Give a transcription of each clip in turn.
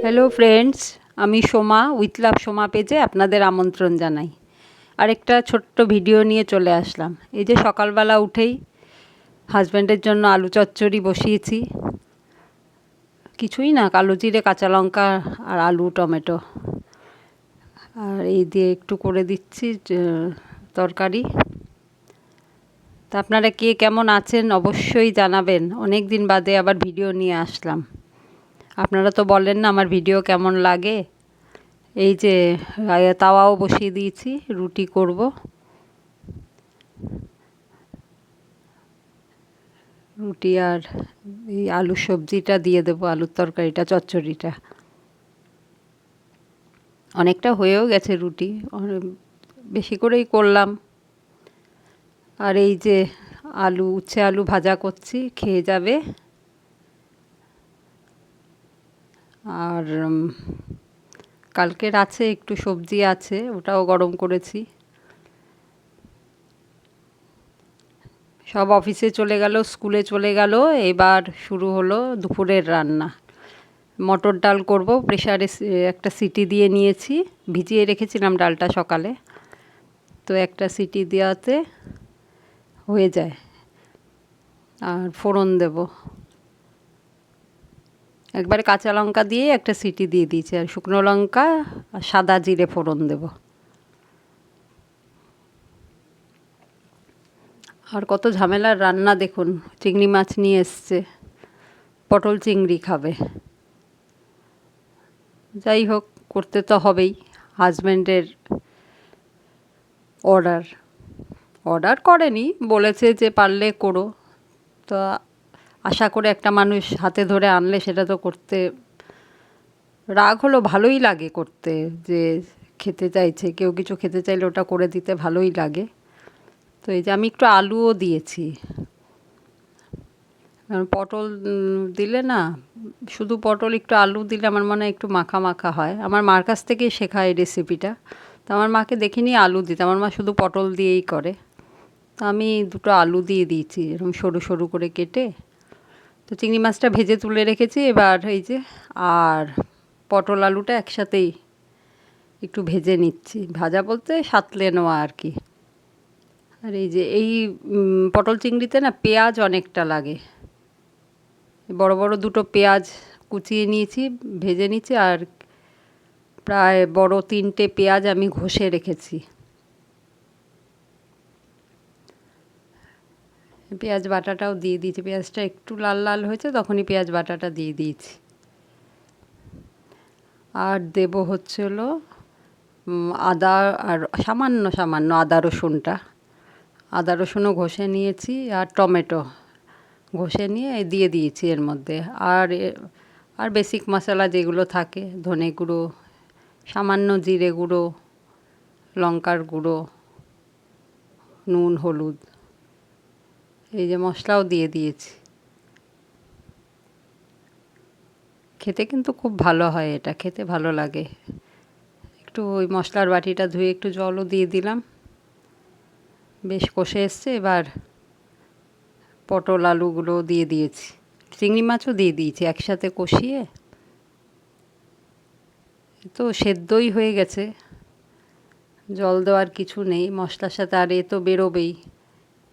Hello friends, আমি Soma with love Soma পেজে আপনাদের আমন্ত্রণ জানাই। আরেকটা ছোট্ট ভিডিও নিয়ে চলে আসলাম। এই যে সকালবেলা উঠেই হাজব্যান্ডের জন্য আলু চচ্চড়ি বসিয়েছি। কিছুই না, কালো জিরে, কাঁচা লঙ্কা আর আলু, টমেটো, আর এই দিয়ে একটু করে দিচ্ছি তরকারি। তা আপনারা কে কেমন আছেন অবশ্যই জানাবেন। অনেক দিন বাদে আবার ভিডিও নিয়ে আসলাম। আপনারা তো বলেন না আমার ভিডিও কেমন লাগে। এই যে তাওয়াও বসিয়ে দিয়েছি, রুটি করব। রুটি আর এই আলু সবজিটা দিয়ে দেবো, আলুর তরকারিটা, চচ্চড়িটা। অনেকটা হয়েও গেছে রুটি, বেশি করেই করলাম। আর এই যে উচ্ছে আলু ভাজা করছি, খেয়ে যাবে। আর কালকের আছে একটু সবজি আছে, ওটাও গরম করেছি। সব অফিসে চলে গেল, স্কুলে চলে গেল। এবার শুরু হলো দুপুরের রান্না। মটর ডাল করব, প্রেসারে একটা সিটি দিয়ে নিয়েছি। ভিজিয়ে রেখেছিলাম ডালটা সকালে, তো একটা সিটি দেওয়াতে হয়ে যায়। আর ফোড়ন দেব, একবারে কাঁচা লঙ্কা দিয়ে একটা সিটি দিয়ে দিয়েছি, আর শুকনো লঙ্কা আর সাদা জিরে ফোড়ন দেব। আর কত ঝামেলার রান্না দেখুন। চিংড়ি মাছ নিয়ে এসছে, পটল চিংড়ি খাবে। যাই হোক, করতে তো হবেই। হাজব্যান্ডের অর্ডার করেনি, বলেছে যে পারলে করো। তো আশা করে একটা মানুষ হাতে ধরে আনলে সেটা তো করতে রাগ হলো, ভালোই লাগে করতে। যে খেতে চাইছে, কেউ কিছু খেতে চাইলে ওটা করে দিতে ভালোই লাগে। তো এই যে আমি একটু আলুও দিয়েছি, পটল দিলে না, শুধু পটল একটু আলু দিলে আমার মনে হয় একটু মাখা মাখা হয়। আমার মার কাছ থেকেই শেখা এই রেসিপিটা। তো আমার মাকে দেখিনি আলু দিতে, আমার মা শুধু পটল দিয়েই করে। তো আমি দুটো আলু দিয়ে দিয়েছি এরকম সরু সরু করে কেটে। তো চিংড়ি মাছটা ভেজে তুলে রেখেছি এবার। এই যে আর পটল আলুটা একসাথেই একটু ভেজে নিচ্ছি, ভাজা বলতে সাঁতলে নেওয়া আর কি। আর এই যে এই পটল চিংড়িতে না পেঁয়াজ অনেকটা লাগে। বড় বড় দুটো পেঁয়াজ কুচিয়ে নিয়েছি, ভেজে নিচ্ছি। আর প্রায় বড় 3টে পেঁয়াজ আমি ঘষে রেখেছি। পেঁয়াজ বাটাটাও দিয়ে দিয়েছি, পেঁয়াজটা একটু লাল লাল হয়েছে তখনই পেঁয়াজ বাটাটা দিয়ে দিয়েছি। আর দেব হচ্ছে হলো আদা, আর সামান্য সামান্য আদা রসুনটা, আদা রসুনও ঘষে নিয়েছি। আর টমেটো ঘষে নিয়ে দিয়ে দিয়েছি এর মধ্যে। আর বেসিক মশলা যেগুলো থাকে, ধনে গুঁড়ো, সামান্য জিরে গুঁড়ো, লঙ্কার গুঁড়ো, নুন, হলুদ, এই যে মশলাও দিয়ে দিয়েছি। খেতে কিন্তু খুব ভালো হয়, এটা খেতে ভালো লাগে। একটু ওই মশলার বাটিটা ধুয়ে একটু জলও দিয়ে দিলাম। বেশ কষে এসছে। এবার পটল আলুগুলো দিয়ে দিয়েছি, চিংড়ি মাছও দিয়ে দিয়েছি একসাথে কষিয়ে। তো সেদ্ধই হয়ে গেছে, জল দেওয়ার কিছু নেই মশলার সাথে। আর এ তো বেরোবেই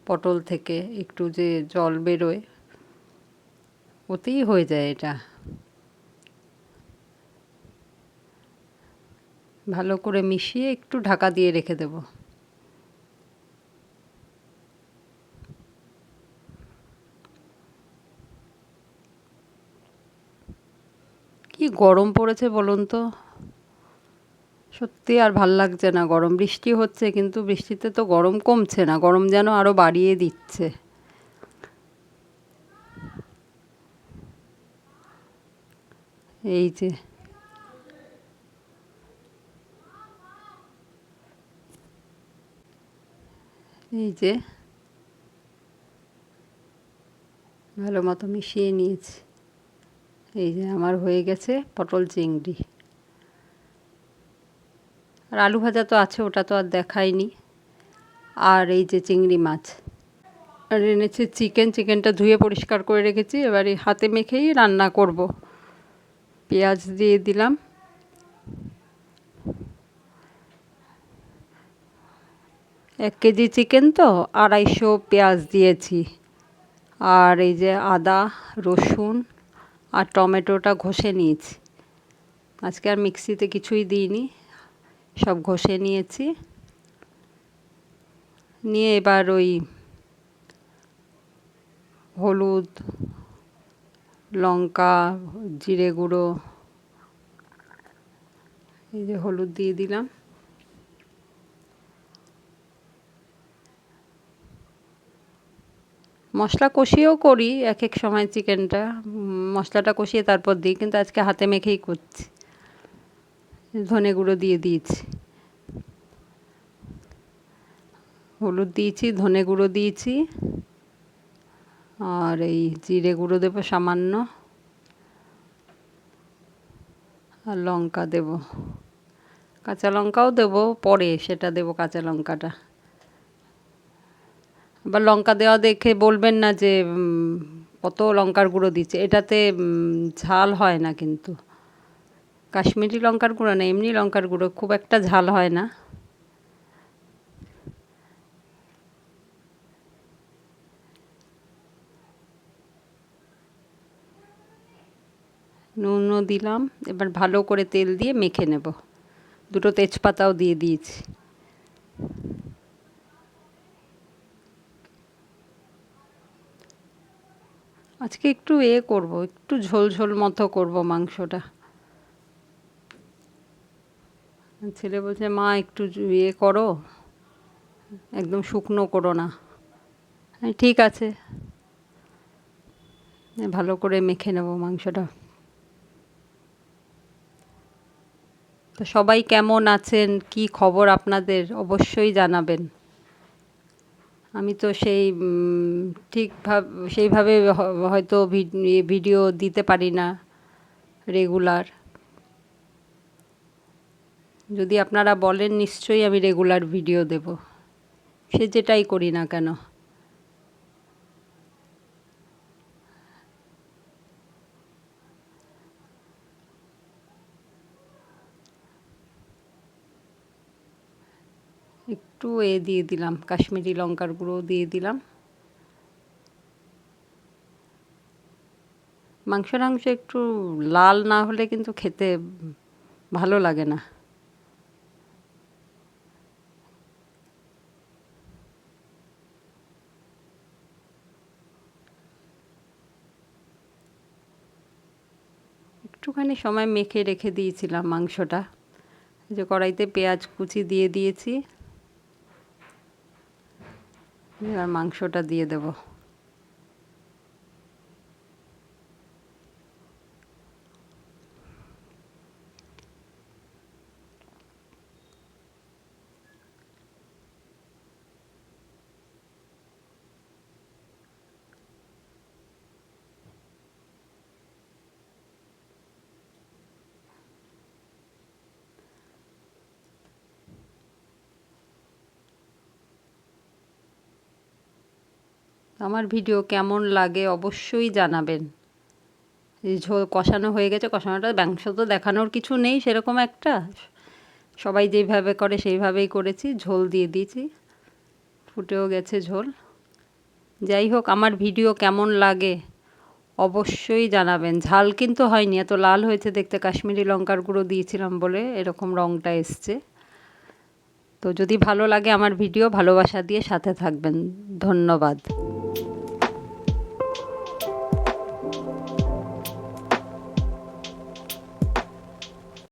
পটল থেকে, একটু যে জল বেরোয় ওতেই হয়ে যায় এটা। ভালো করে মিশিয়ে একটু ঢাকা দিয়ে রেখে দেব। কি গরম পড়েছে বলুন তো, সত্যি আর ভাল লাগছে না। গরম, বৃষ্টি হচ্ছে কিন্তু বৃষ্টিতে তো গরম কমছে না, গরম যেন আরও বাড়িয়ে দিচ্ছে। এই যে এই যে ভালো মতো মিশিয়ে নিয়েছি। এই যে আমার হয়ে গেছে পটল চিংড়ি। আর আলু ভাজা তো আছে, ওটা তো আর দেখাইনি। আর এই যে চিংড়ি মাছ, আর এনেছি চিকেন, চিকেনটা ধুয়ে পরিষ্কার করে রেখেছি, এবার এই হাতে মেখেই রান্না করব। পেঁয়াজ দিয়ে দিলাম, 1 কেজি চিকেন তো 250 পেঁয়াজ দিয়েছি। আর এই যে আদা, রসুন আর টমেটোটা ঘষে নিয়েছি। আজকে আর মিক্সিতে কিছুই দিইনি, সব ঘষে নিয়েছি। নিয়ে এবার ওই হলুদ, লঙ্কা, জিরে গুঁড়ো, এই যে হলুদ দিয়ে দিলাম, মশলা কষিয়েও করি এক এক সময় চিকেনটা, মশলাটা কষিয়ে তারপর দিই, কিন্তু আজকে হাতে মেখেই করছি। ধনে গুঁড়ো দিয়ে দিয়েছি, হলুদ দিয়েছি, ধনে গুঁড়ো দিয়েছি, আর এই জিরে গুঁড়ো দেবো সামান্য, আর লঙ্কা দেব, কাঁচা লঙ্কাও দেবো পরে, সেটা দেবো কাঁচা লঙ্কাটা। আবার লঙ্কা দেওয়া দেখে বলবেন না যে কত লঙ্কার গুঁড়ো দিচ্ছে, এটাতে ঝাল হয় না কিন্তু। কাশ্মীরি লঙ্কার গুঁড়ো না, এমনি লঙ্কার গুঁড়ো, খুব একটা ঝাল হয় না। নুনও দিলাম, এবার ভালো করে তেল দিয়ে মেখে নেব। 2টো তেজপাতাও দিয়ে দিয়েছি। আজকে একটু করব, একটু ঝোল ঝোল মতো করব মাংসটা। ছেলে বলছে মা একটু করো, একদম শুকনো করো না। ঠিক আছে, ভালো করে মেখে নেব মাংসটা। তো সবাই কেমন আছেন, কি খবর আপনাদের, অবশ্যই জানাবেন। আমি তো সেইভাবে হয়তো ভিডিও দিতে পারি না রেগুলার। যদি আপনারা বলেন নিশ্চয়ই আমি রেগুলার ভিডিও দেব, সে যেটাই করি না কেন। একটু দিয়ে দিলাম, কাশ্মীরি লঙ্কার গুঁড়ো দিয়ে দিলাম। মাংস একটু লাল না হলে কিন্তু খেতে ভালো লাগে না। একটুখানি সময় মেখে রেখে দিয়েছিলাম মাংসটা, যে কড়াইতে পেঁয়াজ কুচি দিয়ে দিয়েছি, এবার মাংসটা দিয়ে দেব। আমার ভিডিও কেমন লাগে অবশ্যই জানাবেন। এই ঝোল কষানো হয়ে গেছে, কষানোটা মাংস তো দেখানোর কিছু নেই সেরকম একটা, সবাই যেইভাবে করে সেইভাবেই করেছি। ঝোল দিয়ে দিয়েছি, ফুটেও গেছে ঝোল। যাই হোক, আমার ভিডিও কেমন লাগে অবশ্যই জানাবেন। ঝাল কিন্তু হয়নি, এত লাল হয়েছে দেখতে, কাশ্মীরি লঙ্কার গুঁড়ো দিয়েছিলাম বলে এরকম রঙটা এসছে। তো যদি ভালো লাগে আমার ভিডিও, ভালোবাসা দিয়ে সাথে থাকবেন। ধন্যবাদ।